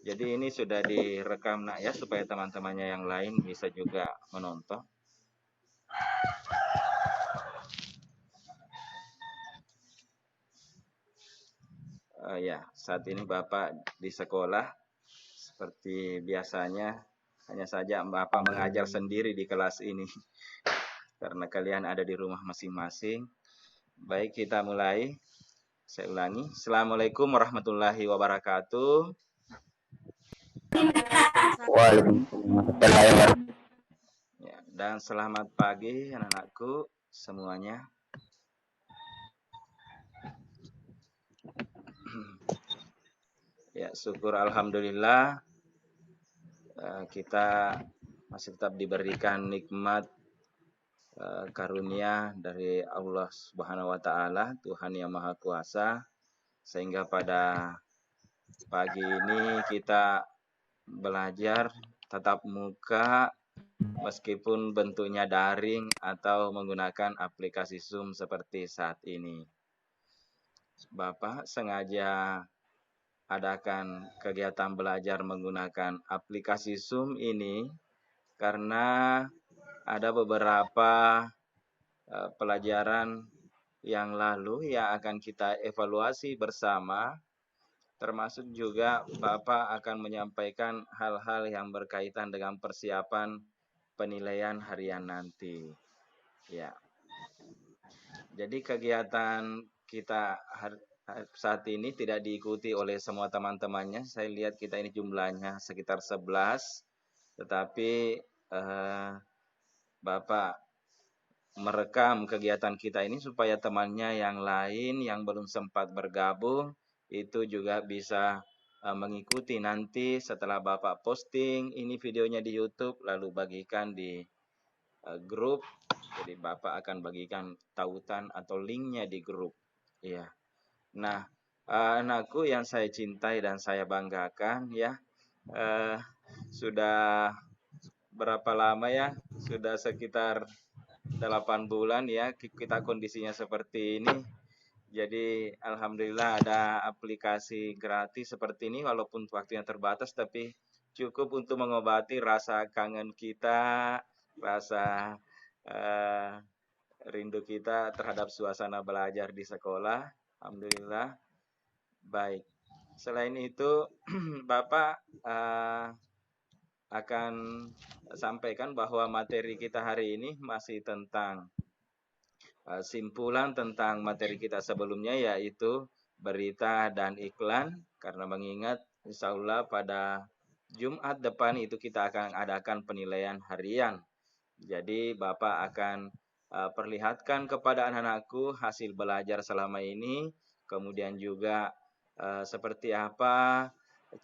Jadi ini sudah direkam nak ya, supaya teman-temannya yang lain bisa juga menonton. Ya, saat ini Bapak di sekolah seperti biasanya, hanya saja Bapak mengajar sendiri di kelas ini karena kalian ada di rumah masing-masing. Baik, kita mulai. Saya ulangi. Assalamualaikum warahmatullahi wabarakatuh. Waalaikumsalam. Ya, dan selamat pagi anak-anakku semuanya. Ya, syukur alhamdulillah kita masih tetap diberikan nikmat karunia dari Allah Subhanahu wa taala, Tuhan yang Maha Kuasa, sehingga pada pagi ini kita belajar tatap muka meskipun bentuknya daring atau menggunakan aplikasi Zoom seperti saat ini. Bapak sengaja adakan kegiatan belajar menggunakan aplikasi Zoom ini karena ada beberapa pelajaran yang lalu yang akan kita evaluasi bersama, termasuk juga Bapak akan menyampaikan hal-hal yang berkaitan dengan persiapan penilaian harian nanti. Ya. Jadi kegiatan kita saat ini tidak diikuti oleh semua teman-temannya. Saya lihat kita ini jumlahnya sekitar 11, tetapi Bapak merekam kegiatan kita ini supaya temannya yang lain yang belum sempat bergabung itu juga bisa mengikuti nanti setelah Bapak posting ini videonya di YouTube lalu bagikan di grup. Jadi Bapak akan bagikan tautan atau linknya di grup. Ya. Nah, anakku yang saya cintai dan saya banggakan ya, sudah berapa lama ya? Sudah sekitar 8 bulan ya kita kondisinya seperti ini. Jadi alhamdulillah ada aplikasi gratis seperti ini walaupun waktunya terbatas tapi cukup untuk mengobati rasa kangen kita, rasa rindu kita terhadap suasana belajar di sekolah. Alhamdulillah. Baik. Selain itu Bapak akan sampaikan bahwa materi kita hari ini masih tentang simpulan tentang materi kita sebelumnya, yaitu berita dan iklan, karena mengingat insya Allah pada Jumat depan itu kita akan adakan penilaian harian. Jadi Bapak akan perlihatkan kepada anak-anakku hasil belajar selama ini, kemudian juga seperti apa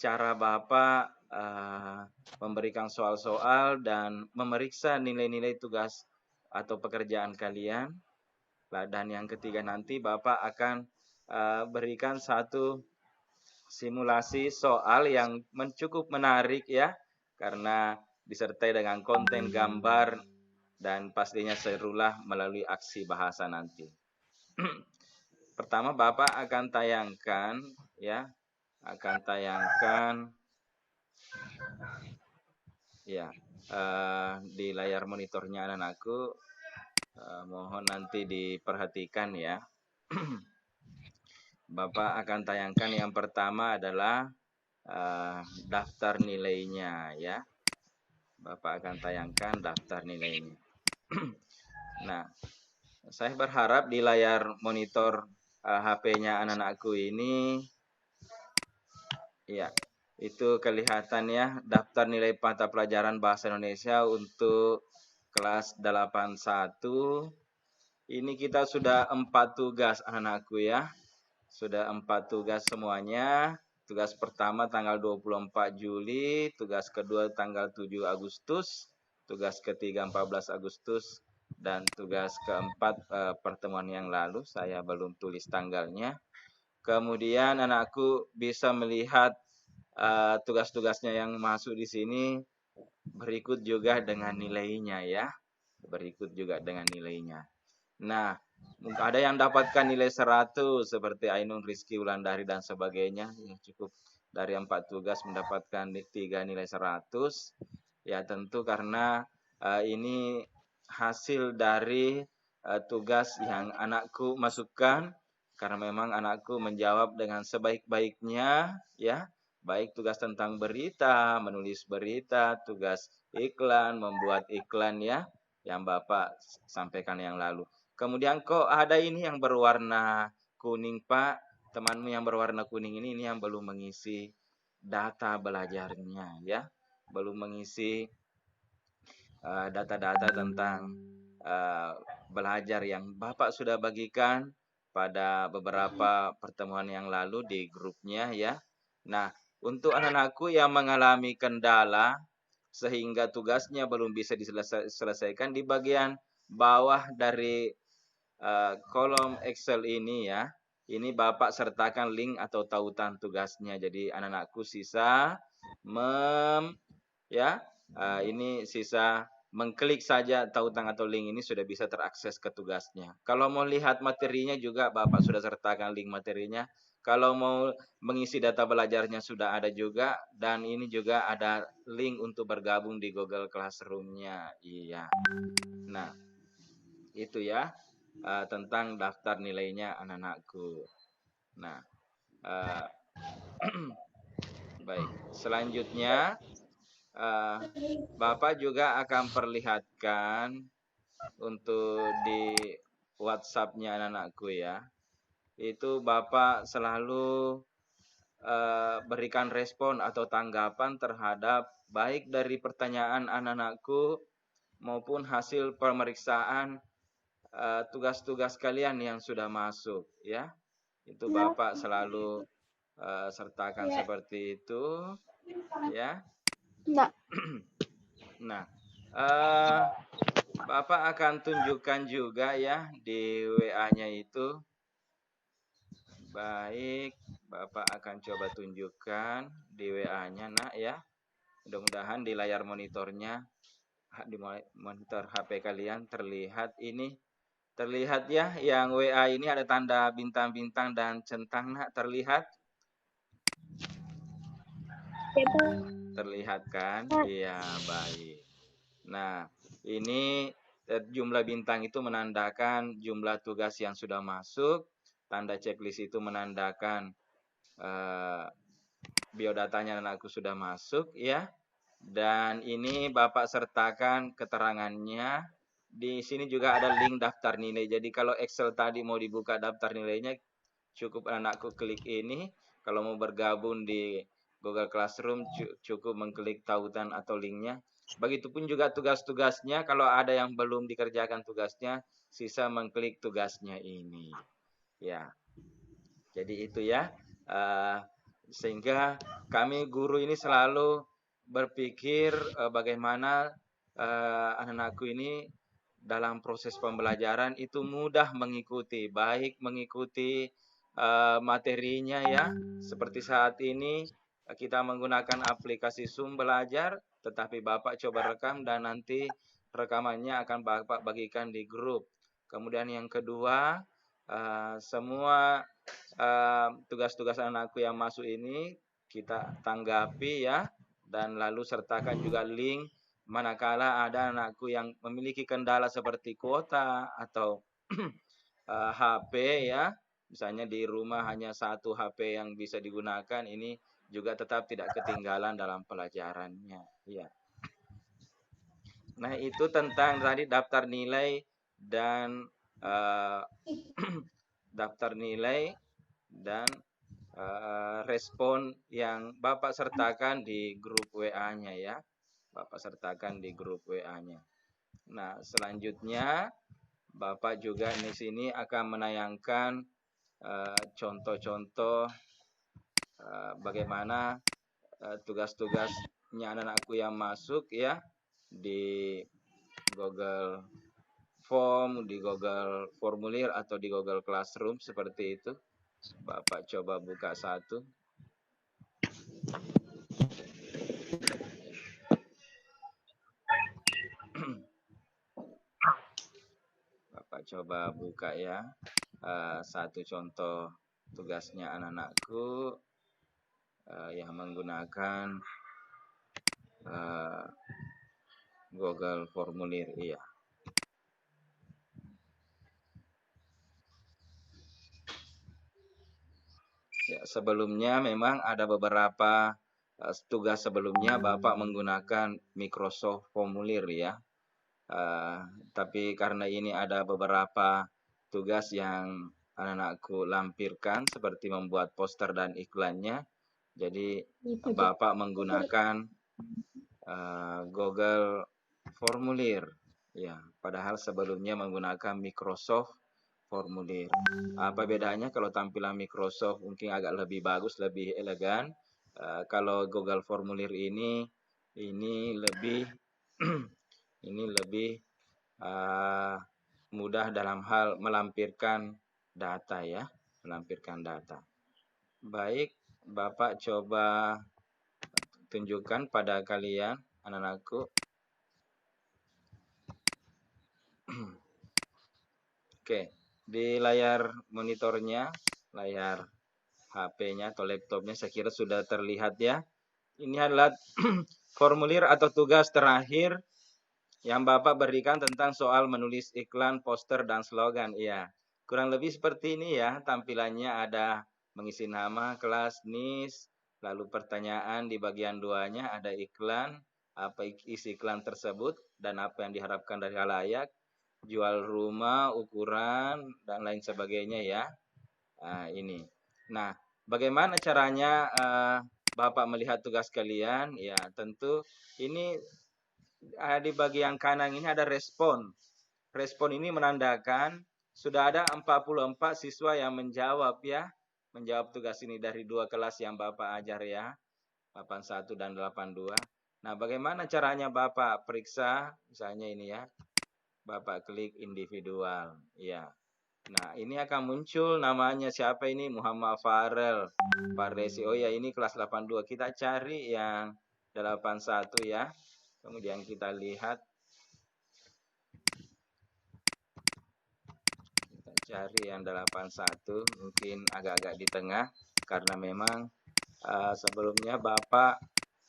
cara Bapak memberikan soal-soal dan memeriksa nilai-nilai tugas atau pekerjaan kalian. Dan yang ketiga nanti Bapak akan berikan satu simulasi soal yang cukup menarik ya, karena disertai dengan konten gambar dan pastinya serulah melalui aksi bahasa nanti. Pertama Bapak akan tayangkan ya, ya di layar monitornya anak-anakku. Mohon nanti diperhatikan ya. Bapak akan tayangkan yang pertama adalah daftar nilainya ya. Bapak akan tayangkan daftar nilainya. Nah, saya berharap di layar monitor HP-nya anak-anakku ini ya, itu kelihatan ya daftar nilai mata pelajaran bahasa Indonesia untuk kelas 81. Ini kita sudah 4 tugas anak-anakku ya. Sudah 4 tugas semuanya. Tugas pertama tanggal 24 Juli, tugas kedua tanggal 7 Agustus, tugas ketiga 14 Agustus, dan tugas keempat pertemuan yang lalu saya belum tulis tanggalnya. Kemudian anakku bisa melihat tugas-tugasnya yang masuk di sini berikut juga dengan nilainya ya. Berikut juga dengan nilainya. Nah, ada yang dapatkan nilai 100 seperti Ainun, Rizky, Wulandari dan sebagainya. Ya, cukup dari 4 tugas mendapatkan 3 nilai 100? Ya tentu karena ini hasil dari tugas yang anakku masukkan, karena memang anakku menjawab dengan sebaik-baiknya, ya, baik tugas tentang berita, menulis berita, tugas iklan, membuat iklan, ya, yang Bapak sampaikan yang lalu. Kemudian kok ada ini yang berwarna kuning, Pak? Temanmu yang berwarna kuning ini yang belum mengisi data belajarnya, ya, belum mengisi data-data tentang belajar yang Bapak sudah bagikan pada beberapa pertemuan yang lalu di grupnya, ya. Nah, untuk anak-anakku yang mengalami kendala sehingga tugasnya belum bisa diselesaikan di bagian bawah dari kolom Excel ini, ya. Ini Bapak sertakan link atau tautan tugasnya. Jadi anak-anakku sisa ya, ini sisa mengklik saja tautan atau link ini sudah bisa terakses ke tugasnya. Kalau mau lihat materinya juga Bapak sudah sertakan link materinya. Kalau mau mengisi data belajarnya sudah ada juga, dan ini juga ada link untuk bergabung di Google Classroom-nya. Iya. Nah, itu ya tentang daftar nilainya anak-anakku. Nah, baik. Selanjutnya Bapak juga akan perlihatkan untuk di WhatsApp-nya anak-anakku, ya. Itu Bapak selalu berikan respon atau tanggapan terhadap baik dari pertanyaan anak-anakku maupun hasil pemeriksaan tugas-tugas kalian yang sudah masuk, ya. Itu Bapak selalu sertakan seperti itu, ya. Nah, Bapak akan tunjukkan juga, ya, di WA-nya itu. Baik, Bapak akan coba tunjukkan di WA-nya, nak, ya. Mudah-mudahan di layar monitornya, di monitor HP kalian terlihat ini. Terlihat, ya, yang WA ini ada tanda bintang-bintang dan centang, nak, terlihat? Terlihat kan? Iya, baik. Nah, ini jumlah bintang itu menandakan jumlah tugas yang sudah masuk. Tanda checklist itu menandakan biodatanya anakku sudah masuk, ya. Dan ini Bapak sertakan keterangannya. Di sini juga ada link daftar nilai. Jadi kalau Excel tadi mau dibuka daftar nilainya, cukup anakku klik ini. Kalau mau bergabung di Google Classroom, cukup mengklik tautan atau linknya. Begitupun juga tugas-tugasnya, kalau ada yang belum dikerjakan tugasnya, sisa mengklik tugasnya ini. Ya, jadi itu, ya. Sehingga kami guru ini selalu berpikir bagaimana anak-anakku ini dalam proses pembelajaran itu mudah mengikuti, baik mengikuti materinya, ya. Seperti saat ini kita menggunakan aplikasi Zoom belajar, tetapi Bapak coba rekam dan nanti rekamannya akan Bapak bagikan di grup. Kemudian yang kedua, semua tugas-tugas anakku yang masuk ini kita tanggapi, ya, dan lalu sertakan juga link manakala ada anakku yang memiliki kendala seperti kuota atau HP, ya, misalnya di rumah hanya satu HP yang bisa digunakan, ini juga tetap tidak ketinggalan dalam pelajarannya, ya. Nah, itu tentang tadi daftar nilai dan daftar nilai dan respon yang Bapak sertakan di grup WA-nya, ya. Bapak sertakan di grup WA-nya. Nah, selanjutnya Bapak juga di sini akan menayangkan contoh-contoh bagaimana tugas-tugasnya anak-anakku yang masuk, ya, di Google Form, di Google Formulir atau di Google Classroom seperti itu. Bapak coba buka satu. Bapak coba buka, ya, satu contoh tugasnya anak-anakku. yang menggunakan Google Formulir. Iya. Ya, sebelumnya memang ada beberapa tugas sebelumnya Bapak menggunakan Microsoft Formulir ya. Tapi karena ini ada beberapa tugas yang anak-anakku lampirkan seperti membuat poster dan iklannya, jadi Bapak menggunakan Google Formulir. Ya, padahal sebelumnya menggunakan Microsoft Formulir. Apa bedanya kalau tampilan Microsoft mungkin agak lebih bagus, lebih elegan. Kalau Google Formulir ini lebih ini lebih mudah dalam hal melampirkan data ya, melampirkan data. Baik, Bapak coba tunjukkan pada kalian, anak-anakku. Oke, di layar monitornya, layar HP-nya atau laptopnya saya kira sudah terlihat ya. Ini adalah formulir atau tugas terakhir yang Bapak berikan tentang soal menulis iklan, poster, dan slogan. Iya, kurang lebih seperti ini ya tampilannya. Ada mengisi nama, kelas, NIS, lalu pertanyaan di bagian 2-nya ada iklan, apa isi iklan tersebut, dan apa yang diharapkan dari khalayak, jual rumah, ukuran, dan lain sebagainya ya. Ini. Nah, bagaimana caranya Bapak melihat tugas kalian? Ya, tentu ini di bagian kanan ini ada respon. Respon ini menandakan sudah ada 44 siswa yang menjawab ya. Menjawab tugas ini dari 2 kelas yang Bapak ajar ya. 81 dan 82. Nah, bagaimana caranya Bapak periksa? Misalnya ini ya. Bapak klik individual. Ya. Nah, ini akan muncul namanya siapa ini? Muhammad Farel. Faresi. Oh ya, ini kelas 82. Kita cari yang 81 ya. Kemudian kita lihat. Kita cari yang 81. Mungkin agak-agak di tengah. Karena memang sebelumnya Bapak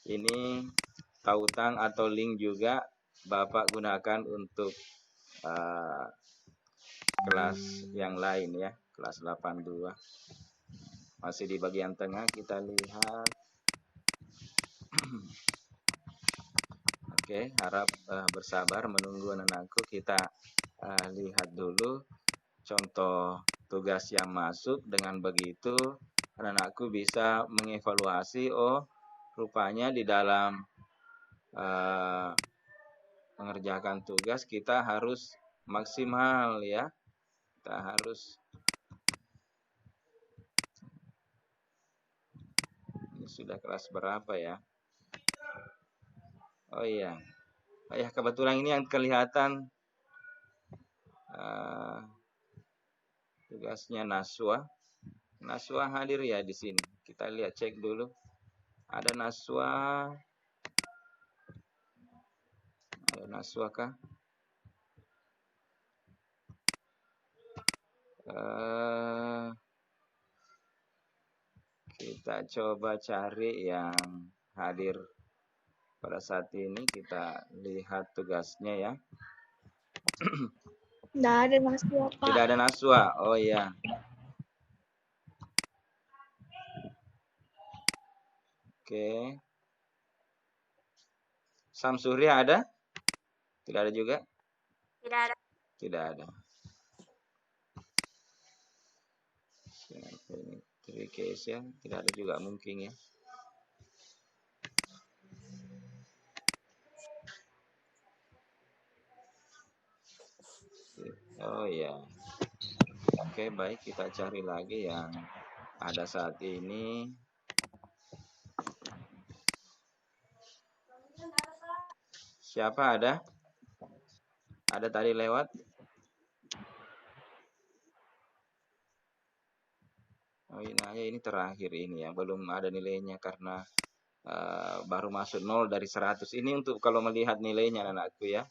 ini tautan atau link juga Bapak gunakan untuk kelas yang lain ya, kelas 82. Masih di bagian tengah kita lihat. Oke, harap bersabar menunggu anak-anakku. Kita lihat dulu contoh tugas yang masuk. Dengan begitu anak-anakku bisa mengevaluasi, oh rupanya di dalam mengerjakan tugas kita harus maksimal ya. Kita harus, ini sudah kelas berapa ya? Oh iya, kebetulan ini yang kelihatan tugasnya Naswa. Naswa hadir ya di sini. Kita lihat, cek dulu. Ada Naswa. Ada Naswa kah? Kita coba cari yang hadir pada saat ini. Kita lihat tugasnya ya. Tidak ada Naswa, Pak. Tidak ada Naswa. Oh iya. Oke. Samsurya ada? Tidak ada juga? Tidak ada. Tidak ada. Ini case ya, tidak ada juga mungkin ya. Oh ya. Oke, baik, kita cari lagi yang ada saat ini. Siapa ada? Ada tadi lewat? Oh ini terakhir ini ya, belum ada nilainya karena baru masuk 0 dari 100. Ini untuk kalau melihat nilainya anakku ya.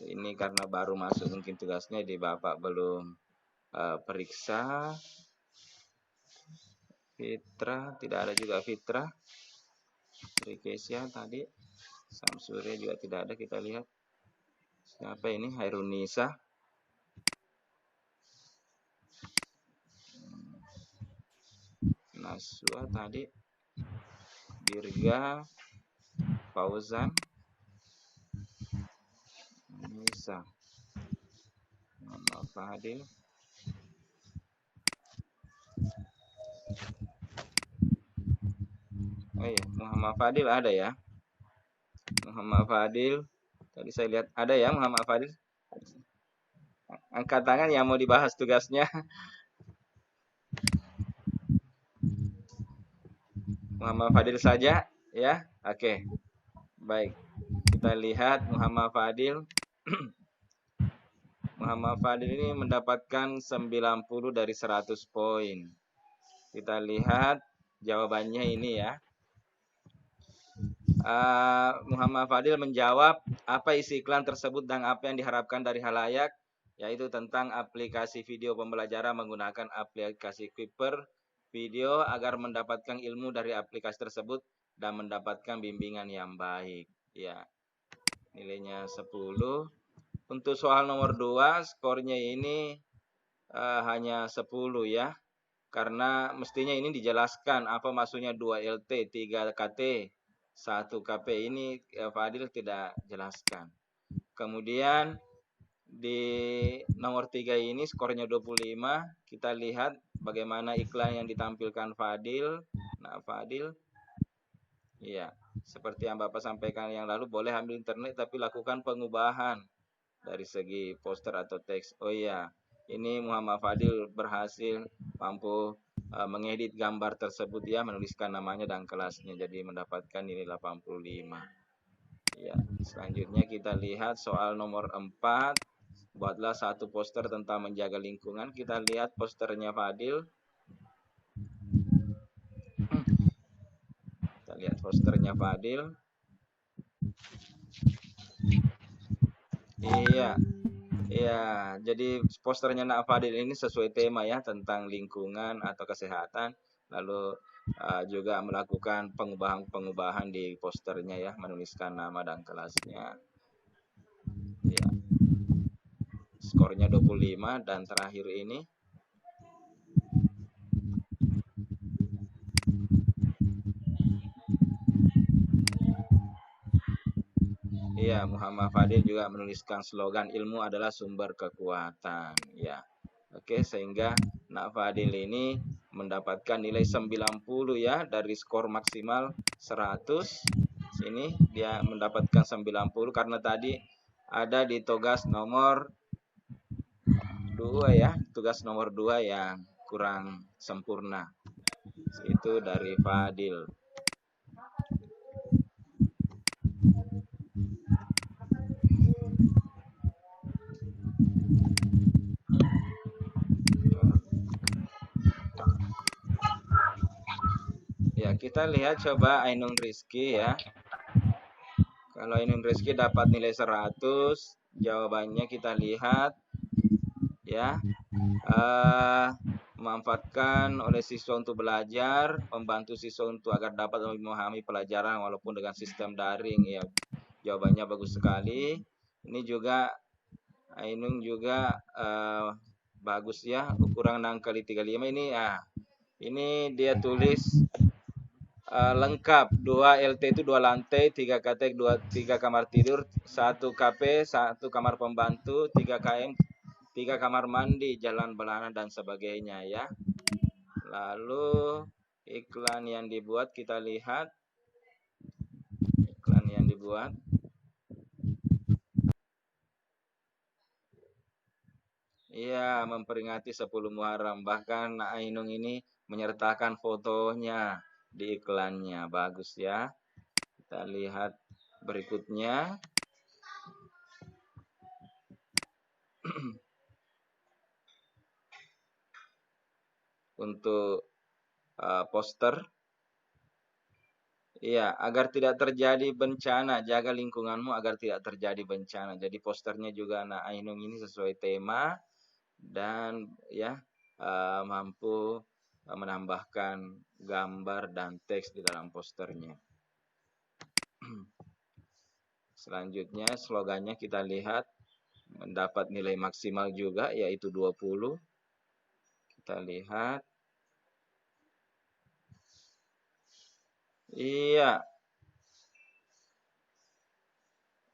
Ini karena baru masuk mungkin tugasnya di Bapak belum periksa. Fitra, tidak ada juga Fitra. Rikesia tadi. Samsure juga tidak ada, kita lihat. Siapa ini? Hairunisa. Naswa tadi. Dirga. Fauzan. Nisa. Muhammad Fadil. Oh iya, Muhammad Fadil ada ya. Muhammad Fadil. Tadi saya lihat ada ya Muhammad Fadil. Angkat tangan yang mau dibahas tugasnya. Muhammad Fadil saja ya. Oke. Baik. Kita lihat Muhammad Fadil. Muhammad Fadil ini mendapatkan 90 dari 100 poin. Kita lihat jawabannya ini ya. Muhammad Fadil menjawab apa isi iklan tersebut dan apa yang diharapkan dari halayak, yaitu tentang aplikasi video pembelajaran menggunakan aplikasi Kuiper video agar mendapatkan ilmu dari aplikasi tersebut dan mendapatkan bimbingan yang baik. Ya, nilainya 10. Untuk soal nomor 2, skornya ini hanya 10 ya. Karena mestinya ini dijelaskan apa maksudnya 2 LT, 3 KT, 1 KP. Ini Fadil tidak jelaskan. Kemudian di nomor 3 ini skornya 25. Kita lihat bagaimana iklan yang ditampilkan Fadil. Nah, Fadil. Iya, seperti yang Bapak sampaikan yang lalu, boleh ambil internet tapi lakukan pengubahan dari segi poster atau teks. Oh iya, ini Muhammad Fadil berhasil mampu mengedit gambar tersebut ya, menuliskan namanya dan kelasnya, jadi mendapatkan nilai 85. Ya, selanjutnya kita lihat soal nomor 4. Buatlah satu poster tentang menjaga lingkungan. Kita lihat posternya Fadil. Kita lihat posternya Fadil. Iya. Iya, jadi posternya Nak Fadil ini sesuai tema ya, tentang lingkungan atau kesehatan. Lalu juga melakukan pengubahan di posternya ya, menuliskan nama dan kelasnya. Ya. Skornya 25 dan terakhir ini iya, Muhammad Fadil juga menuliskan slogan ilmu adalah sumber kekuatan. Ya. Oke, sehingga Nak Fadil ini mendapatkan nilai 90 ya, dari skor maksimal 100. Sini dia mendapatkan 90 karena tadi ada di tugas nomor 2 ya, tugas nomor 2 yang kurang sempurna. Itu dari Fadil. Ya, kita lihat coba Ainun Rizky ya. Kalau Ainun Rizky dapat nilai 100, jawabannya kita lihat ya. Memanfaatkan oleh siswa untuk belajar, membantu siswa untuk agar dapat memahami pelajaran walaupun dengan sistem daring ya. Jawabannya bagus sekali. Ini juga Ainun juga bagus ya, ukuran 6 kali 35 ini ya. Ini dia tulis lengkap 2 LT itu 2 lantai, 3 KT, 3 kamar tidur, 1 KP, 1 kamar pembantu, 3 KM, 3 kamar mandi, jalan belahan dan sebagainya ya. Lalu iklan yang dibuat kita lihat. Iklan yang dibuat. Iya, memperingati 10 Muharram. Bahkan Ainung ini menyertakan fotonya di iklannya. Bagus ya. Kita lihat berikutnya. Untuk poster. Iya, agar tidak terjadi bencana, jaga lingkunganmu agar tidak terjadi bencana. Jadi posternya juga anak Ainung ini sesuai tema dan ya mampu menambahkan gambar dan teks di dalam posternya. Selanjutnya slogannya kita lihat mendapat nilai maksimal juga, yaitu 20. Kita lihat. Iya.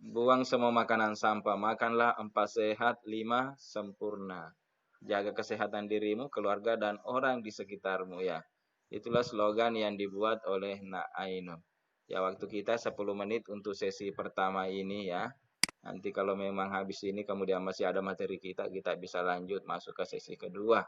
Buang semua makanan sampah, makanlah 4 sehat, 5 sempurna. Jaga kesehatan dirimu, keluarga, dan orang di sekitarmu ya. Itulah slogan yang dibuat oleh Nak Ainun. Ya, waktu kita 10 menit untuk sesi pertama ini ya. Nanti kalau memang habis ini kemudian masih ada materi kita bisa lanjut masuk ke sesi kedua.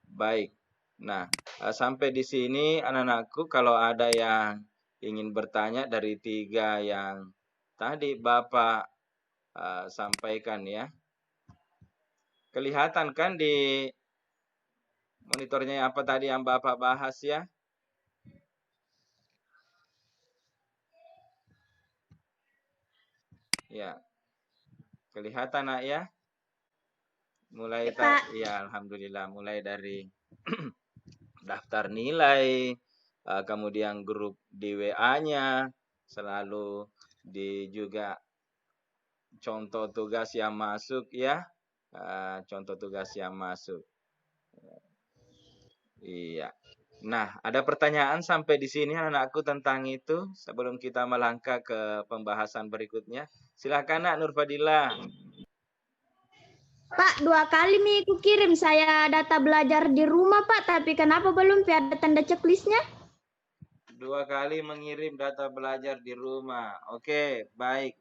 Baik. Nah, sampai di sini anak-anakku, kalau ada yang ingin bertanya dari 3 yang tadi Bapak sampaikan ya. Kelihatan kan di monitornya apa tadi yang Bapak bahas ya? Ya. Kelihatan Nak ya? Mulai ya alhamdulillah, mulai dari daftar nilai, kemudian grup di WA-nya, selalu di juga contoh tugas yang masuk ya. Contoh tugas yang masuk. Iya. Nah, ada pertanyaan sampai di sini anak-anakku tentang itu sebelum kita melangkah ke pembahasan berikutnya. Silakan Nak Nurfadila. Pak, 2 kali nih aku kirim saya data belajar di rumah, Pak. Tapi kenapa belum ada tanda checklistnya? 2 kali mengirim data belajar di rumah. Oke, baik.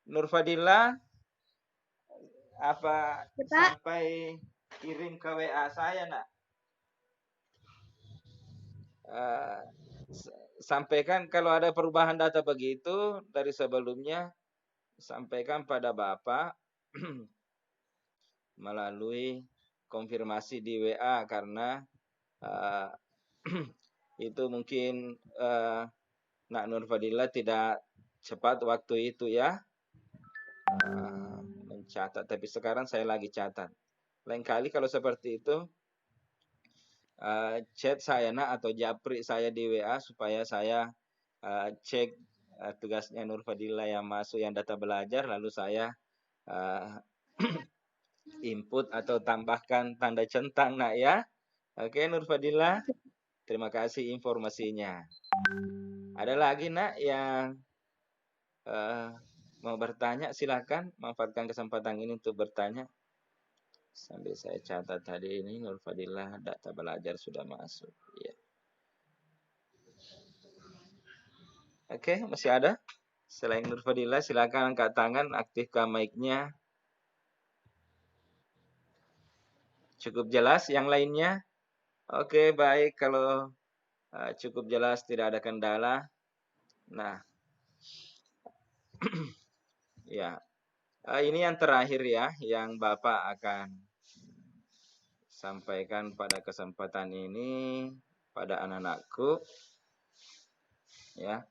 Nurfadila, apa Ya, Pak. sampai kirim ke WA saya, Nak? Sampaikan kalau ada perubahan data begitu dari sebelumnya, sampaikan pada Bapak melalui konfirmasi di WA karena itu mungkin Nak Nurfadila tidak cepat waktu itu ya mencatat, tapi sekarang saya lagi catat. Lain kali kalau seperti itu chat saya Nak atau japri saya di WA supaya saya cek tugasnya Nurfadila yang masuk yang data belajar, lalu saya input atau tambahkan tanda centang Nak ya. Oke Nurfadila, terima kasih informasinya. Ada lagi Nak yang mau bertanya? Silakan manfaatkan kesempatan ini untuk bertanya. Sambil saya catat tadi ini Nurfadila data belajar sudah masuk. Ya. Oke, masih ada? Selain Nurfadila, silakan angkat tangan, aktifkan mic-nya. Cukup jelas yang lainnya? Oke, baik. Kalau cukup jelas, tidak ada kendala. Nah, ya. Ini yang terakhir ya, yang Bapak akan sampaikan pada kesempatan ini pada anak-anakku. Ya.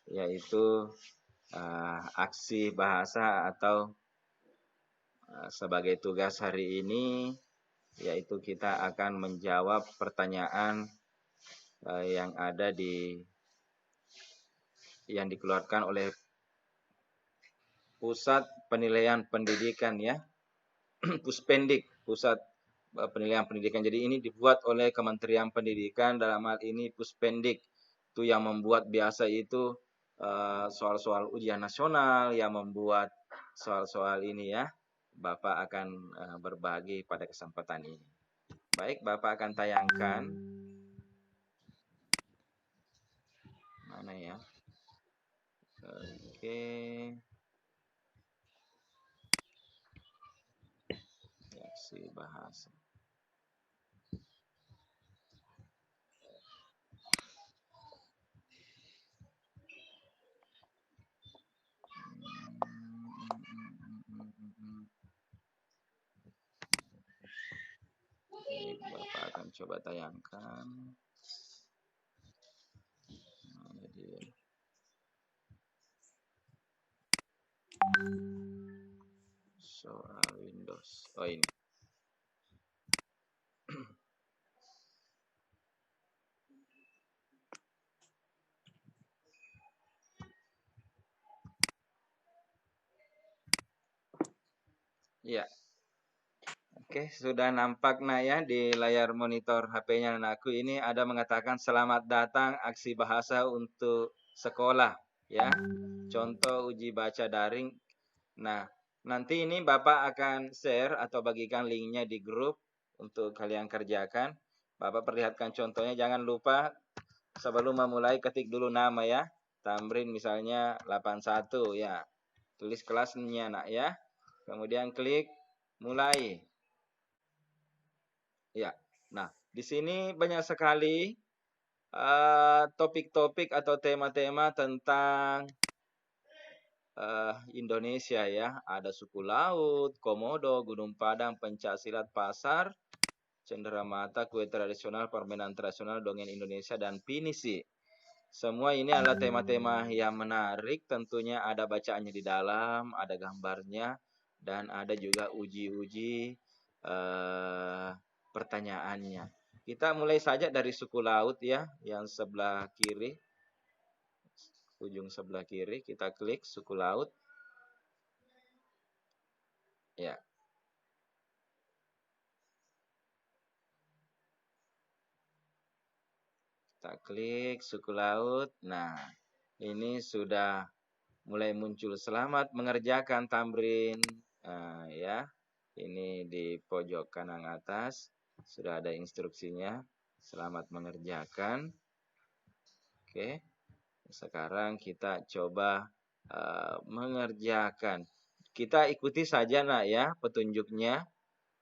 Yaitu aksi bahasa atau sebagai tugas hari ini, yaitu kita akan menjawab pertanyaan yang ada yang dikeluarkan oleh Pusat Penilaian Pendidikan ya, Puspendik, Pusat Penilaian Pendidikan. Jadi ini dibuat oleh Kementerian Pendidikan, dalam hal ini Puspendik. Itu yang membuat biasa itu soal-soal ujian nasional, yang membuat soal-soal ini ya. Bapak akan berbagi pada kesempatan ini. Baik, Bapak akan tayangkan. Mana ya? Oke. Aksi bahasa. Baik, Bapak akan coba tayangkan. Mana dia? Soal Windows. Oh ini. Ya. Oke, sudah nampak nah ya di layar monitor HP-nya anakku ini ada mengatakan selamat datang aksi bahasa untuk sekolah ya. Contoh uji baca daring. Nah, nanti ini Bapak akan share atau bagikan linknya di grup untuk kalian kerjakan. Bapak perlihatkan contohnya, jangan lupa sebelum memulai ketik dulu nama ya. Tamrin misalnya 81 ya. Tulis kelasnya nak ya. Kemudian klik mulai. Ya. Nah, di sini banyak sekali topik-topik atau tema-tema tentang Indonesia ya. Ada suku laut, komodo, gunung padang, pencaksilat, pasar, cenderamata, kue tradisional, permainan tradisional, dongeng Indonesia, dan pinisi. Semua ini adalah tema-tema yang menarik. Tentunya ada bacaannya di dalam, ada gambarnya, dan ada juga uji-uji pertanyaannya. Kita mulai saja dari suku laut ya, yang sebelah kiri. Ujung sebelah kiri, kita klik suku laut. Ya. Kita klik suku laut. Nah, ini sudah mulai muncul. Selamat mengerjakan Tamrin. Nah, ya. Ini di pojok kanan atas sudah ada instruksinya. Selamat mengerjakan. Oke. Sekarang kita coba mengerjakan. Kita ikuti saja nak ya petunjuknya.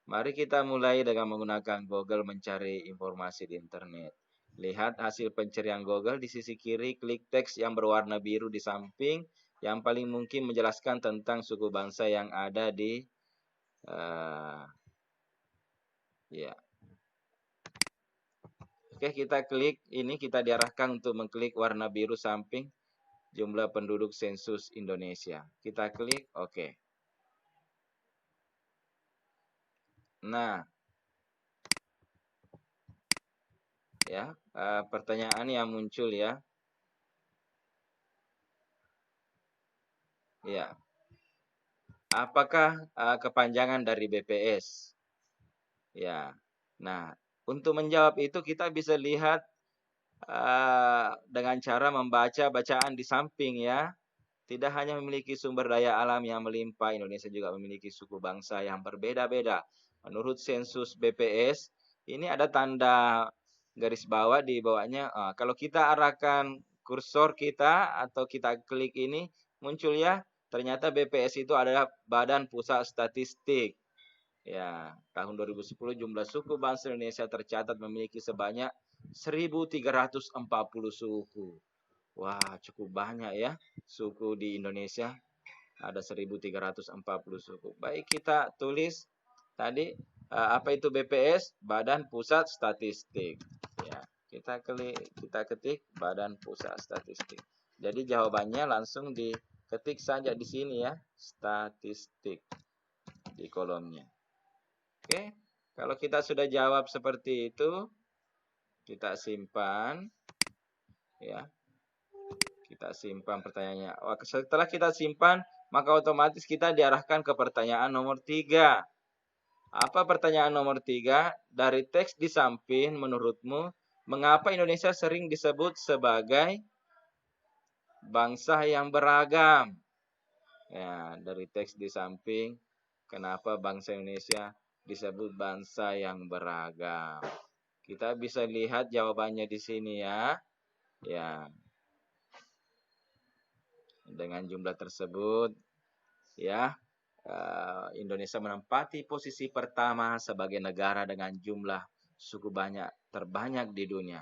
Mari kita mulai dengan menggunakan Google mencari informasi di internet. Lihat hasil pencarian Google di sisi kiri, klik teks yang berwarna biru di samping yang paling mungkin menjelaskan tentang suku bangsa yang ada di ya. Oke, kita klik ini, kita diarahkan untuk mengklik warna biru samping jumlah penduduk sensus Indonesia. Kita klik oke. Nah, ya, pertanyaan yang muncul ya. Ya. Apakah kepanjangan dari BPS? Ya. Nah, untuk menjawab itu kita bisa lihat dengan cara membaca bacaan di samping ya. Tidak hanya memiliki sumber daya alam yang melimpah, Indonesia juga memiliki suku bangsa yang berbeda-beda. Menurut sensus BPS, ini ada tanda garis bawah di bawahnya. Kalau kita arahkan kursor kita atau kita klik ini, muncul ya, ternyata BPS itu adalah Badan Pusat Statistik. Ya, tahun 2010 jumlah suku bangsa Indonesia tercatat memiliki sebanyak 1.340 suku. Wah, cukup banyak ya suku di Indonesia. Ada 1.340 suku. Baik, kita tulis tadi apa itu BPS? Badan Pusat Statistik. Ya, kita ketik Badan Pusat Statistik. Jadi jawabannya langsung diketik saja di sini ya, statistik di kolomnya. Oke, kalau kita sudah jawab seperti itu, kita simpan ya. Kita simpan pertanyaannya. Setelah kita simpan, maka otomatis kita diarahkan ke pertanyaan nomor 3. Apa pertanyaan nomor 3? Dari teks di samping, menurutmu, mengapa Indonesia sering disebut sebagai bangsa yang beragam? Ya, dari teks di samping, kenapa bangsa Indonesia disebut bangsa yang beragam? Kita bisa lihat jawabannya di sini ya. Ya, dengan jumlah tersebut, ya, Indonesia menempati posisi pertama sebagai negara dengan jumlah suku terbanyak di dunia.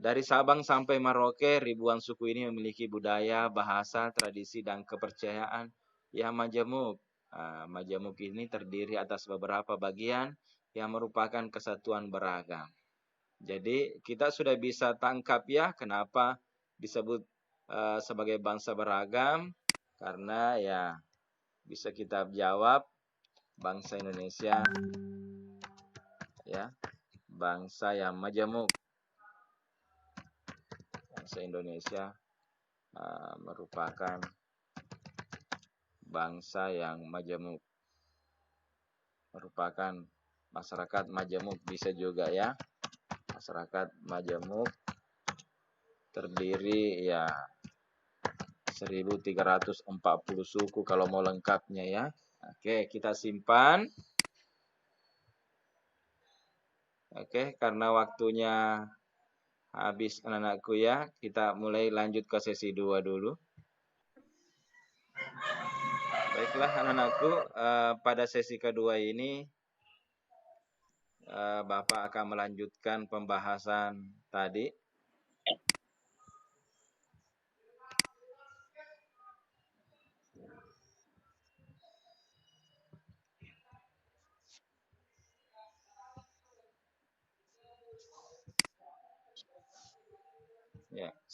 Dari Sabang sampai Merauke, ribuan suku ini memiliki budaya, bahasa, tradisi, dan kepercayaan yang majemuk. Majemuk ini terdiri atas beberapa bagian yang merupakan kesatuan beragam. Jadi kita sudah bisa tangkap ya kenapa disebut sebagai bangsa beragam, karena ya Bisa kita jawab bangsa Indonesia, ya, bangsa yang majemuk. Bangsa Indonesia merupakan bangsa yang majemuk, merupakan masyarakat majemuk, bisa juga ya, masyarakat majemuk terdiri ya 1340 suku kalau mau lengkapnya ya. Oke, kita simpan. Oke, karena waktunya habis anak-anakku ya, kita mulai lanjut ke sesi 2 dulu. Baiklah anak-anakku, pada sesi kedua ini Bapak akan melanjutkan pembahasan tadi.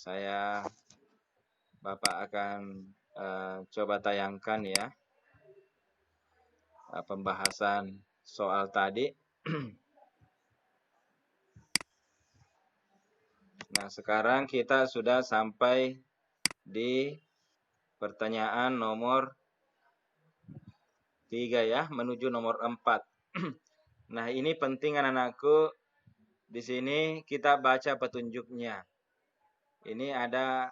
Ya, Bapak akan coba tayangkan ya pembahasan soal tadi. Nah, sekarang kita sudah sampai di pertanyaan nomor 3 ya, menuju nomor 4. Nah, ini penting anak-anakku. Di sini kita baca petunjuknya. Ini ada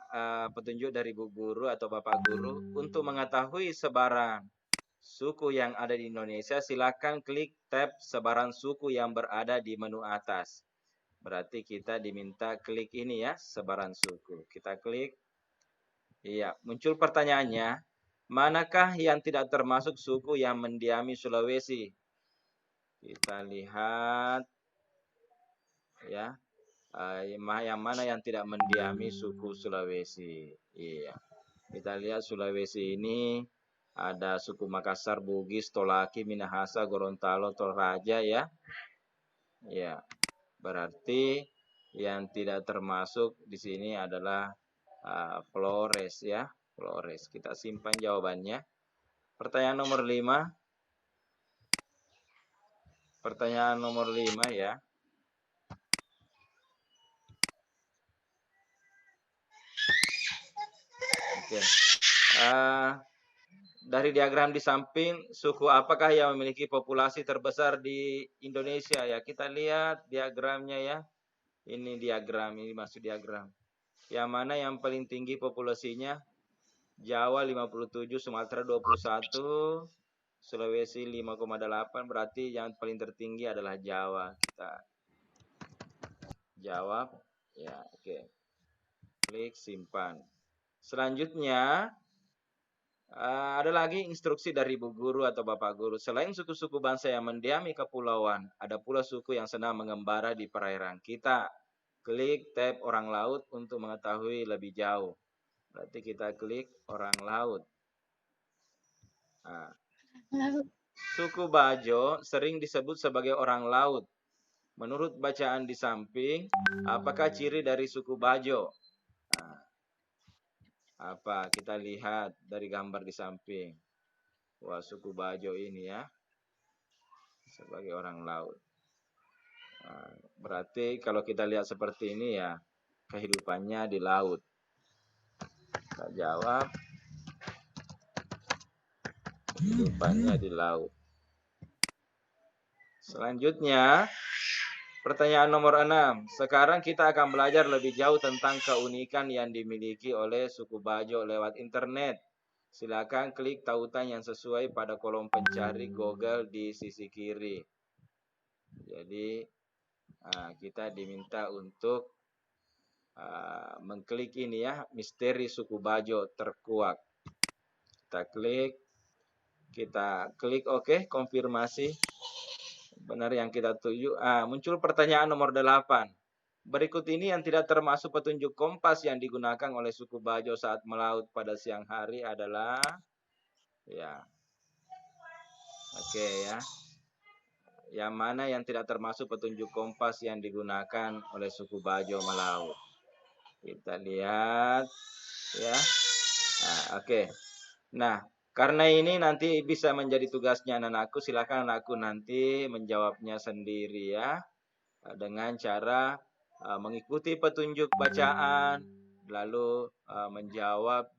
petunjuk dari Bu Guru atau Bapak Guru. Untuk mengetahui sebaran suku yang ada di Indonesia, silakan klik tab sebaran suku yang berada di menu atas. Berarti kita diminta klik ini ya, sebaran suku. Kita klik. Iya, muncul pertanyaannya, manakah yang tidak termasuk suku yang mendiami Sulawesi? Kita lihat ya, yang mana yang tidak mendiami suku Sulawesi. Iya, kita lihat Sulawesi ini ada suku Makassar, Bugis, Tolaki, Minahasa, Gorontalo, Toraja ya. Ya, berarti yang tidak termasuk di sini adalah Flores ya, Flores. Kita simpan jawabannya. Pertanyaan nomor 5. Pertanyaan nomor 5 ya. Oke. Dari diagram di samping, suku apakah yang memiliki populasi terbesar di Indonesia ya? Kita lihat diagramnya ya. Ini diagram, ini masuk diagram. Yang mana yang paling tinggi populasinya? Jawa 57, Sumatera 21, Sulawesi 5,8. Berarti yang paling tertinggi adalah Jawa. Kita jawab. Ya, oke. Klik simpan. Selanjutnya, ada lagi instruksi dari Bu Guru atau Bapak Guru. Selain suku-suku bangsa yang mendiami kepulauan, ada pula suku yang senang mengembara di perairan. Kita klik tab orang laut untuk mengetahui lebih jauh. Berarti kita klik orang laut. Nah, suku Bajo sering disebut sebagai orang laut. Menurut bacaan di samping, apakah ciri dari suku Bajo? Nah, apa? Kita lihat dari gambar di samping. Wah, suku Bajo ini ya, sebagai orang laut. Nah, berarti kalau kita lihat seperti ini ya, kehidupannya di laut. Kita jawab, kehidupannya di laut. Selanjutnya, pertanyaan nomor 6. Sekarang kita akan belajar lebih jauh tentang keunikan yang dimiliki oleh suku Bajo lewat internet. Silakan klik tautan yang sesuai pada kolom pencari Google di sisi kiri. Jadi, kita diminta untuk mengklik ini ya, misteri suku Bajo terkuak. Kita klik oke, konfirmasi. Benar yang kita tuju. Muncul pertanyaan nomor 8. Berikut ini yang tidak termasuk petunjuk kompas yang digunakan oleh suku Bajo saat melaut pada siang hari adalah ya. Oke ya. Yang mana yang tidak termasuk petunjuk kompas yang digunakan oleh suku Bajo melaut? Kita lihat ya. Oke. Nah, Karena ini nanti bisa menjadi tugasnya anakku, silakan anakku nanti menjawabnya sendiri ya. Dengan cara mengikuti petunjuk bacaan, lalu menjawab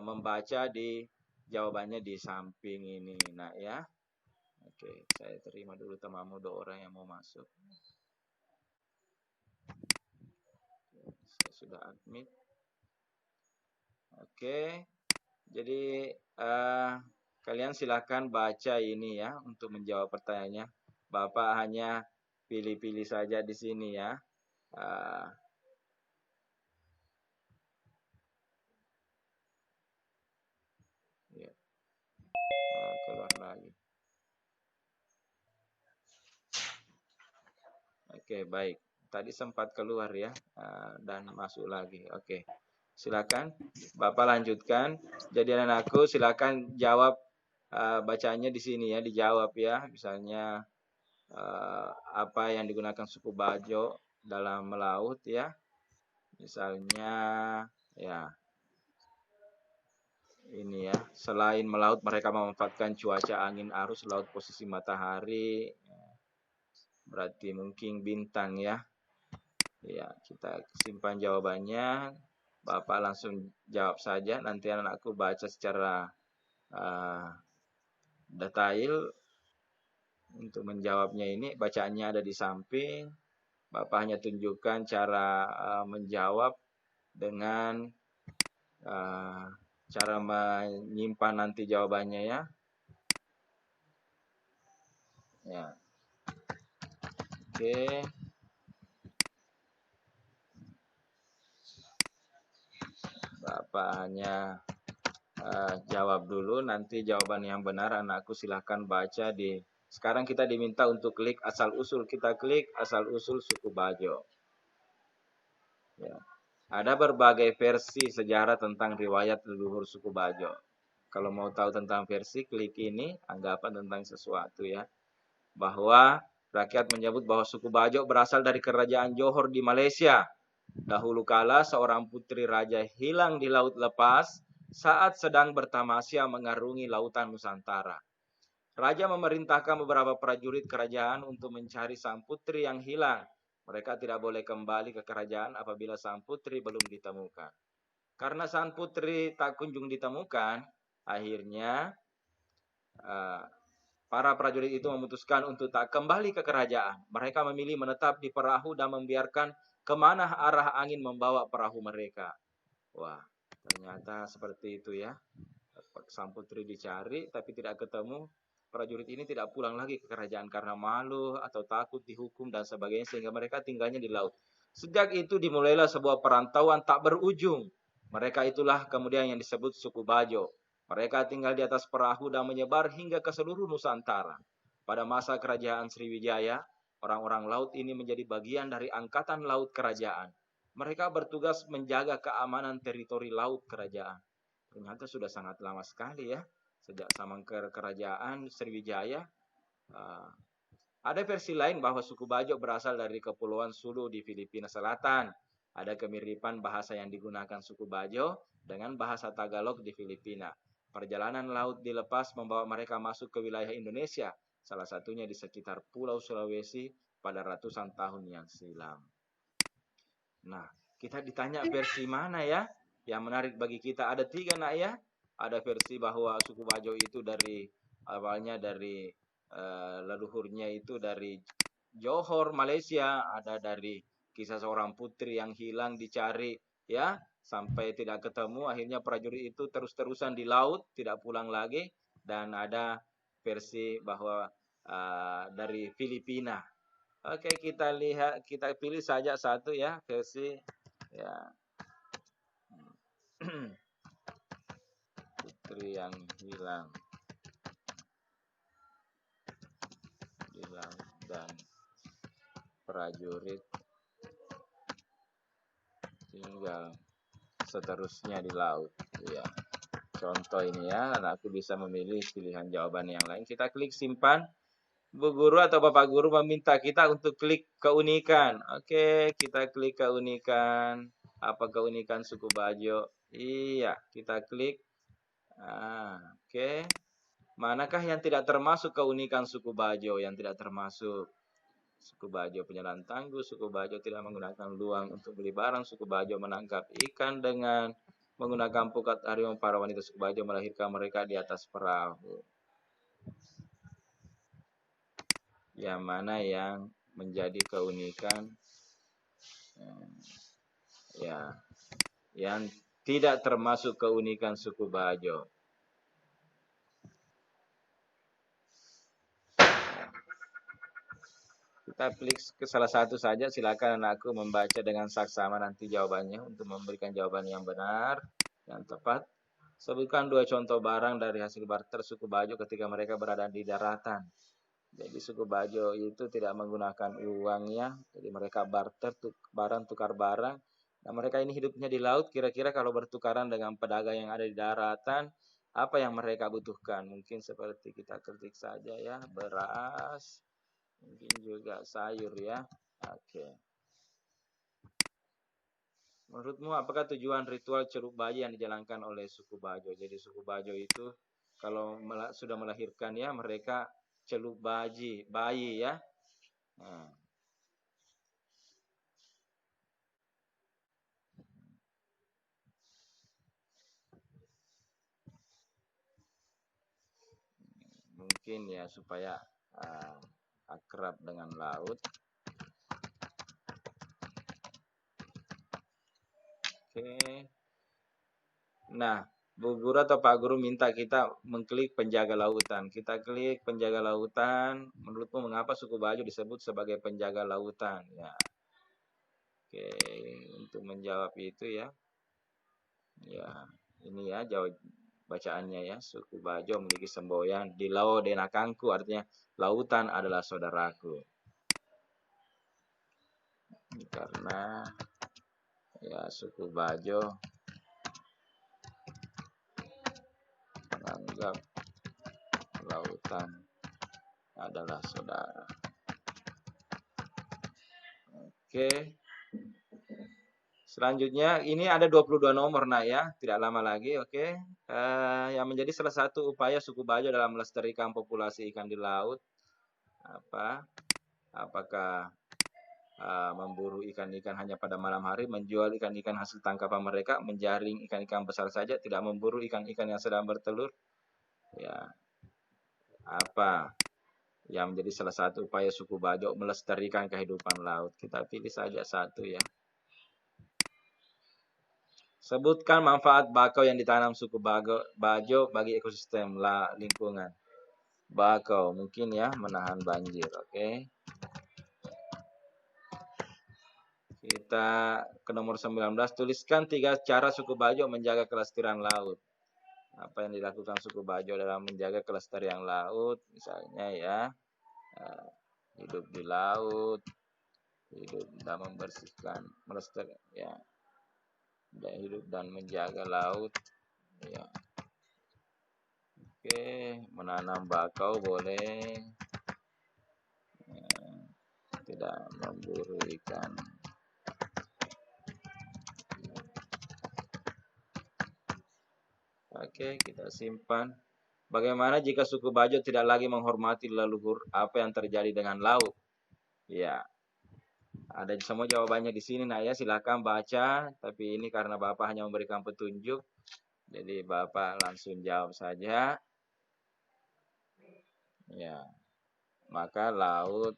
membaca di jawabannya di samping ini, nak ya. Oke, saya terima dulu temamu 2 orang yang mau masuk. Saya sudah admit. Oke, jadi kalian silakan baca ini ya untuk menjawab pertanyaannya. Bapak hanya pilih-pilih saja di sini ya. Ya. Keluar lagi. Oke, baik. Tadi sempat keluar ya dan masuk lagi. Oke, silakan Bapak lanjutkan. Jadi anakku silakan jawab bacanya di sini ya, dijawab ya. Misalnya apa yang digunakan suku Bajo dalam melaut ya. Misalnya ya ini ya, selain melaut mereka memanfaatkan cuaca angin arus laut posisi matahari, berarti mungkin bintang ya. Ya, kita simpan jawabannya. Bapak langsung jawab saja. Nanti anakku baca secara detail. Untuk menjawabnya ini, bacaannya ada di samping. Bapak hanya tunjukkan cara menjawab dengan cara menyimpan nanti jawabannya ya. Ya. Oke. Bapak hanya jawab dulu, nanti jawaban yang benar anakku silahkan baca di. Sekarang kita diminta untuk klik asal usul. Kita klik asal usul suku Bajo. Ya. Ada berbagai versi sejarah tentang riwayat leluhur suku Bajo. Kalau mau tahu tentang versi, klik ini, anggapan tentang sesuatu ya. Bahwa rakyat menyebut bahwa suku Bajo berasal dari kerajaan Johor di Malaysia. Dahulu kala seorang putri raja hilang di laut lepas saat sedang bertamasya mengarungi lautan Nusantara. Raja memerintahkan beberapa prajurit kerajaan untuk mencari sang putri yang hilang. Mereka tidak boleh kembali ke kerajaan apabila sang putri belum ditemukan. Karena sang putri tak kunjung ditemukan, akhirnya para prajurit itu memutuskan untuk tak kembali ke kerajaan. Mereka memilih menetap di perahu dan membiarkan kemana arah angin membawa perahu mereka. Wah, ternyata seperti itu ya. Sang putri dicari tapi tidak ketemu. Prajurit ini tidak pulang lagi ke kerajaan karena malu atau takut dihukum dan sebagainya sehingga mereka tinggalnya di laut. Sejak itu dimulailah sebuah perantauan tak berujung. Mereka itulah kemudian yang disebut suku Bajo. Mereka tinggal di atas perahu dan menyebar hingga ke seluruh Nusantara. Pada masa kerajaan Sriwijaya, orang-orang laut ini menjadi bagian dari angkatan laut kerajaan. Mereka bertugas menjaga keamanan teritori laut kerajaan. Ternyata sudah sangat lama sekali ya, sejak zaman kerajaan Sriwijaya. Ada versi lain bahwa suku Bajo berasal dari Kepulauan Sulu di Filipina Selatan. Ada kemiripan bahasa yang digunakan suku Bajo dengan bahasa Tagalog di Filipina. Perjalanan laut dilepas membawa mereka masuk ke wilayah Indonesia, salah satunya di sekitar Pulau Sulawesi pada ratusan tahun yang silam. Nah, kita ditanya versi mana ya? Yang menarik bagi kita ada 3 nak ya. Ada versi bahwa suku Bajo itu dari awalnya dari leluhurnya itu dari Johor, Malaysia. Ada dari kisah seorang putri yang hilang dicari ya sampai tidak ketemu. Akhirnya prajurit itu terus-terusan di laut, tidak pulang lagi. Dan ada versi bahwa dari Filipina. Oke, kita lihat, kita pilih saja satu ya versi ya. Putri yang hilang dan prajurit tinggal seterusnya di laut ya. Contoh ini ya, anakku bisa memilih pilihan jawaban yang lain. Kita klik simpan. Bu guru atau Bapak guru meminta kita untuk klik keunikan. Oke, kita klik keunikan. Apa keunikan suku Bajo? Iya, kita klik Oke. Manakah yang tidak termasuk keunikan suku Bajo? Yang tidak termasuk suku Bajo penyalaan tangguh, suku Bajo tidak menggunakan luang untuk beli barang, suku Bajo menangkap ikan dengan menggunakan pukat harimau, para wanita suku Bajo melahirkan mereka di atas perahu. Yang mana yang menjadi keunikan ya, yang tidak termasuk keunikan suku Bajo? Kita klik ke salah satu saja, silakan anakku membaca dengan saksama nanti jawabannya untuk memberikan jawaban yang benar, yang tepat. Sebutkan 2 contoh barang dari hasil barter suku Bajo ketika mereka berada di daratan. Jadi suku Bajo itu tidak menggunakan uangnya, jadi mereka barter barang tukar barang. Nah, mereka ini hidupnya di laut, kira-kira kalau bertukaran dengan pedagang yang ada di daratan, apa yang mereka butuhkan? Mungkin seperti kita ketik saja ya, beras, mungkin juga sayur ya. Oke. Menurutmu apakah tujuan ritual celup bayi yang dijalankan oleh suku Bajo? Jadi suku Bajo itu kalau sudah melahirkan ya, mereka celup bayi ya. Nah, mungkin ya supaya akrab dengan laut. Oke. Nah, Bu Guru atau Pak Guru minta kita mengklik penjaga lautan. Kita klik penjaga lautan. Menurutmu mengapa suku Bajo disebut sebagai penjaga lautan? Ya. Oke, untuk menjawab itu ya. Ya, ini ya jawab bacaannya ya. Suku Bajo memiliki semboyan di Lao Denakangku, artinya lautan adalah saudaraku. Karena ya suku Bajo menganggap lautan adalah saudara. Oke. Selanjutnya ini ada 22 nomor nak ya, tidak lama lagi, oke. Yang menjadi salah satu upaya suku Bajo dalam melestarikan populasi ikan di laut apa? Apakah memburu ikan-ikan hanya pada malam hari, menjual ikan-ikan hasil tangkapan mereka, menjaring ikan-ikan besar saja, tidak memburu ikan-ikan yang sedang bertelur? Ya, apa yang menjadi salah satu upaya suku Bajo melestarikan kehidupan laut? Kita pilih saja satu ya. Sebutkan manfaat bakau yang ditanam suku Bajo bagi ekosistem lingkungan. Bakau mungkin ya menahan banjir, oke. Kita ke nomor 19, tuliskan 3 cara suku Bajo menjaga kelestarian laut. Apa yang dilakukan suku Bajo dalam menjaga kelestarian laut? Misalnya ya, hidup di laut, hidup dan membersihkan, melestarikan ya, dan hidup dan menjaga laut ya. Oke, menanam bakau boleh, ya, tidak memburu ikan. Oke, kita simpan. Bagaimana jika suku Bajo tidak lagi menghormati leluhur? Apa yang terjadi dengan laut? Ya, ada semua jawabannya di sini nak ya. Silakan baca. Tapi ini karena Bapak hanya memberikan petunjuk, jadi Bapak langsung jawab saja. Ya, maka laut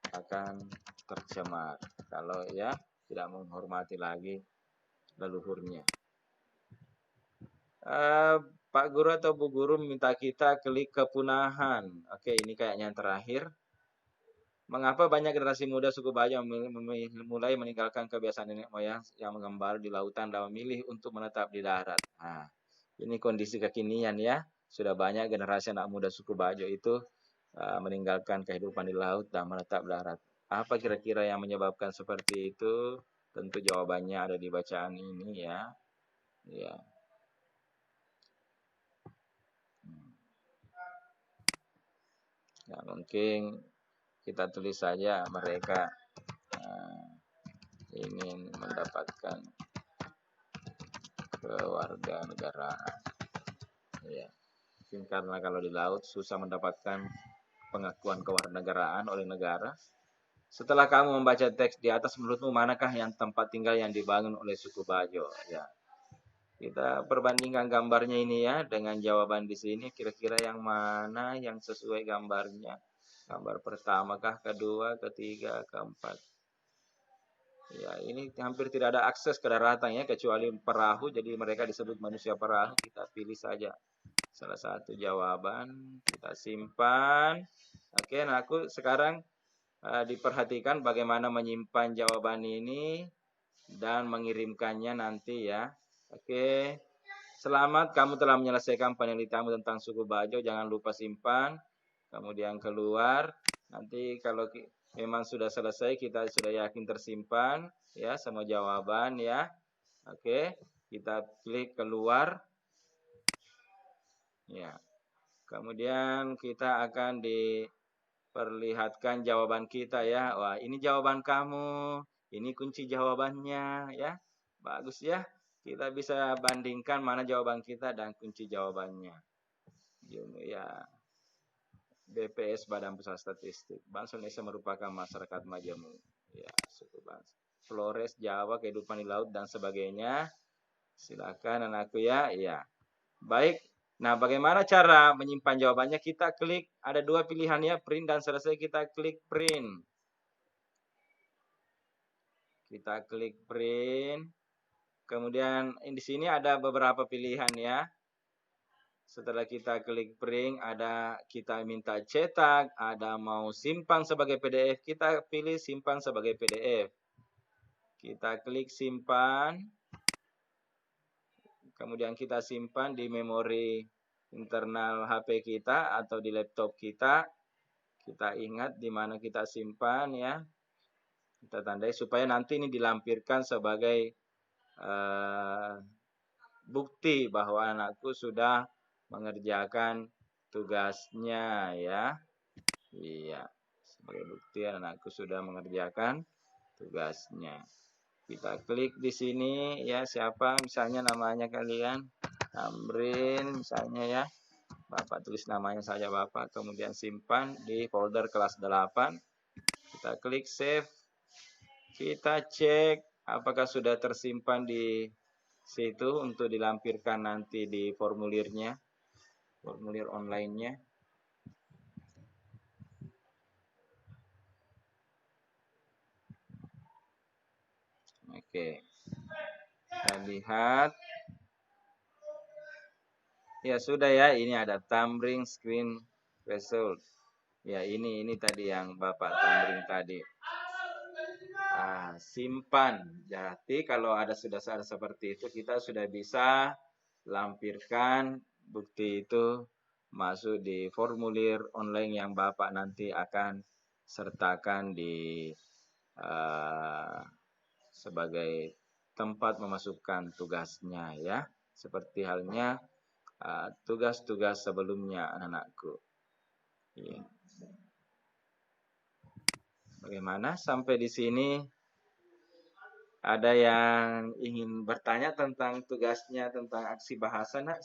akan tercemar kalau ya tidak menghormati lagi leluhurnya. Pak Guru atau Bu Guru minta kita klik kepunahan. Oke, ini kayaknya yang terakhir. Mengapa banyak generasi muda suku Bajo mulai meninggalkan kebiasaan nenek moyang yang mengembara di lautan dan memilih untuk menetap di darat? Nah, ini kondisi kekinian ya. Sudah banyak generasi anak muda suku Bajo itu meninggalkan kehidupan di laut dan menetap darat. Apa kira-kira yang menyebabkan seperti itu? Tentu jawabannya ada di bacaan ini ya. Ya. Ya, mungkin kita tulis saja mereka ingin mendapatkan kewarganegaraan. Ya, mungkin karena kalau di laut susah mendapatkan pengakuan kewarganegaraan oleh negara. Setelah kamu membaca teks di atas, menurutmu manakah yang tempat tinggal yang dibangun oleh suku Bajo? Ya, kita perbandingkan gambarnya ini ya dengan jawaban di sini. Kira-kira yang mana yang sesuai gambarnya? Gambar pertama kah, kedua, ketiga, keempat? Ya, ini hampir tidak ada akses ke daratan ya, kecuali perahu. Jadi mereka disebut manusia perahu. Kita pilih saja salah satu jawaban. Kita simpan. Oke, nah aku sekarang diperhatikan bagaimana menyimpan jawaban ini dan mengirimkannya nanti ya. Oke. Selamat, kamu telah menyelesaikan penelitianmu tentang suku Bajo. Jangan lupa simpan. Kemudian keluar. Nanti kalau memang sudah selesai, kita sudah yakin tersimpan ya semua jawaban ya. Oke, kita klik keluar. Ya. Kemudian kita akan diperlihatkan jawaban kita ya. Wah, ini jawaban kamu. Ini kunci jawabannya ya. Bagus ya. Kita bisa bandingkan mana jawaban kita dan kunci jawabannya. Ya. BPS Badan Pusat Statistik. Bangsa Indonesia merupakan masyarakat majemuk. Ya, suku bangsa. Flores, Jawa, kehidupan di laut dan sebagainya. Silakan anakku ya. Ya. Baik. Nah, bagaimana cara menyimpan jawabannya? Kita klik, ada dua pilihan ya, print dan selesai. Kita klik print. Kita klik print. Kemudian di sini ada beberapa pilihan ya. Setelah kita klik print, ada kita minta cetak, ada mau simpan sebagai PDF, kita pilih simpan sebagai PDF. Kita klik simpan. Kemudian kita simpan di memori internal HP kita atau di laptop kita. Kita ingat di mana kita simpan ya. Kita tandai supaya nanti ini dilampirkan sebagai bukti bahwa anakku sudah mengerjakan tugasnya ya. Iya, sebagai bukti anakku sudah mengerjakan tugasnya. Kita klik di sini ya, siapa misalnya namanya kalian, Tamrin misalnya ya. Bapak tulis namanya saja Bapak, kemudian simpan di folder kelas 8. Kita klik save. Kita cek apakah sudah tersimpan di situ untuk dilampirkan nanti di formulirnya, formulir online-nya. Oke, kita lihat. Ya sudah ya, ini ada Tamrin screen result. Ya ini tadi yang Bapak Tamrin tadi. Simpan. Jadi kalau sudah ada seperti itu, kita sudah bisa lampirkan bukti itu masuk di formulir online yang Bapak nanti akan sertakan di sebagai tempat memasukkan tugasnya ya. Seperti halnya tugas-tugas sebelumnya anak-anakku. Ya. Bagaimana sampai di sini? Ada yang ingin bertanya tentang tugasnya, tentang aksi bahasa, nak?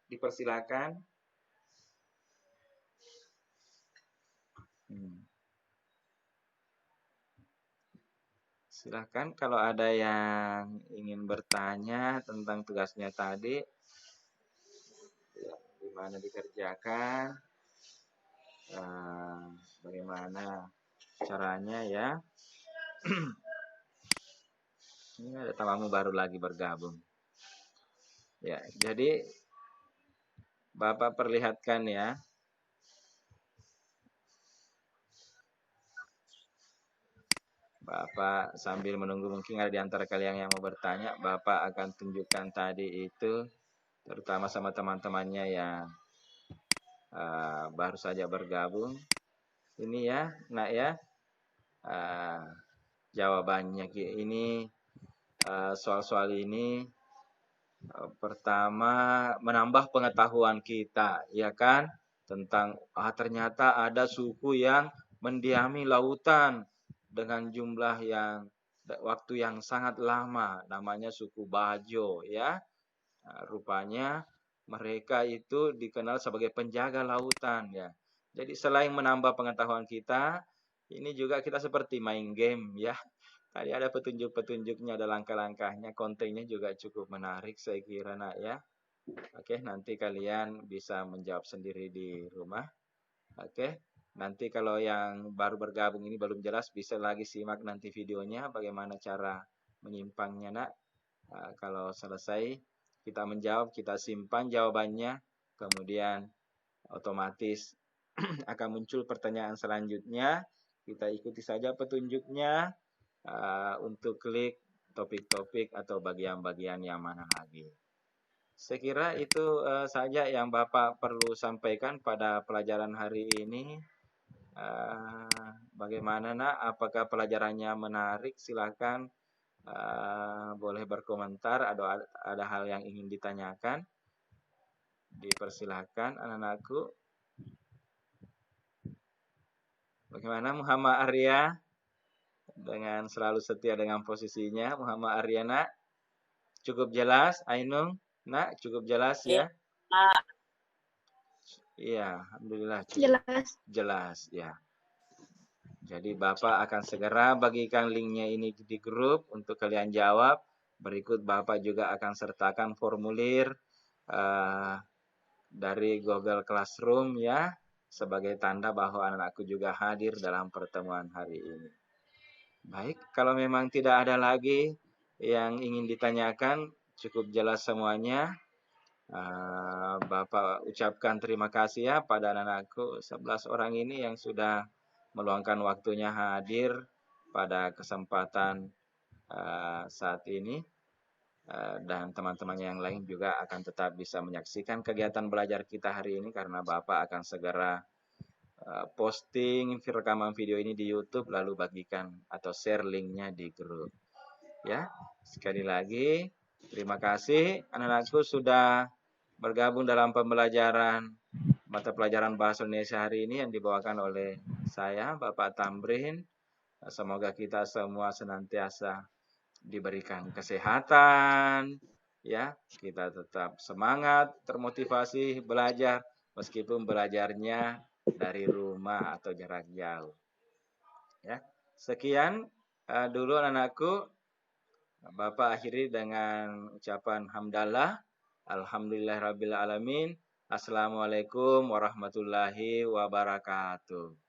Dipersilakan. Silahkan kalau ada yang ingin bertanya tentang tugasnya tadi, ya, gimana dikerjakan, bagaimana caranya ya. Ini ada tamu baru lagi bergabung. Ya, jadi Bapak perlihatkan ya. Bapak sambil menunggu, mungkin ada di antara kalian yang mau bertanya, Bapak akan tunjukkan tadi itu, terutama sama teman-temannya yang baru saja bergabung. Ini ya, nak ya, jawabannya ini soal-soal ini pertama menambah pengetahuan kita, ya kan, tentang ternyata ada suku yang mendiami lautan dengan jumlah yang waktu yang sangat lama, namanya suku Bajo ya. Rupanya mereka itu dikenal sebagai penjaga lautan ya. Jadi selain menambah pengetahuan kita, ini juga kita seperti main game ya. Tadi ada petunjuk-petunjuknya, ada langkah-langkahnya, kontennya juga cukup menarik saya kira nak ya. Oke, nanti kalian bisa menjawab sendiri di rumah. Oke, nanti kalau yang baru bergabung ini belum jelas bisa lagi simak nanti videonya bagaimana cara menyimpangnya nak. Kalau selesai kita menjawab, kita simpan jawabannya, kemudian otomatis akan muncul pertanyaan selanjutnya. Kita ikuti saja petunjuknya untuk klik topik-topik atau bagian-bagian yang mana lagi. Saya kira itu saja yang Bapak perlu sampaikan pada pelajaran hari ini. Bagaimana nak? Apakah pelajarannya menarik? Silakan boleh berkomentar. Ada hal yang ingin ditanyakan? Dipersilahkan anak-anakku. Bagaimana Muhammad Arya? Dengan selalu setia dengan posisinya. Muhammad Arya nak? Cukup jelas? Ainung? Nak, cukup jelas ya? Iya, alhamdulillah cukup jelas ya. Jadi Bapak akan segera bagikan linknya ini di grup untuk kalian jawab. Berikut Bapak juga akan sertakan formulir dari Google Classroom ya, sebagai tanda bahwa anak-anakku juga hadir dalam pertemuan hari ini. Baik, kalau memang tidak ada lagi yang ingin ditanyakan, cukup jelas semuanya. Bapak ucapkan terima kasih ya pada anak-anakku 11 orang ini yang sudah meluangkan waktunya hadir pada kesempatan saat ini, dan teman-teman yang lain juga akan tetap bisa menyaksikan kegiatan belajar kita hari ini karena Bapak akan segera posting rekaman video ini di YouTube lalu bagikan atau share linknya di grup ya. Sekali lagi terima kasih anak-anakku sudah bergabung dalam pembelajaran mata pelajaran bahasa Indonesia hari ini yang dibawakan oleh saya, Bapak Tamrin. Semoga kita semua senantiasa diberikan kesehatan, ya. Kita tetap semangat, termotivasi belajar, meskipun belajarnya dari rumah atau jarak jauh. Ya, sekian dulu anak-anakku. Bapak akhiri dengan ucapan hamdalah. Alhamdulillahirrabbilalamin. Assalamualaikum warahmatullahi wabarakatuh.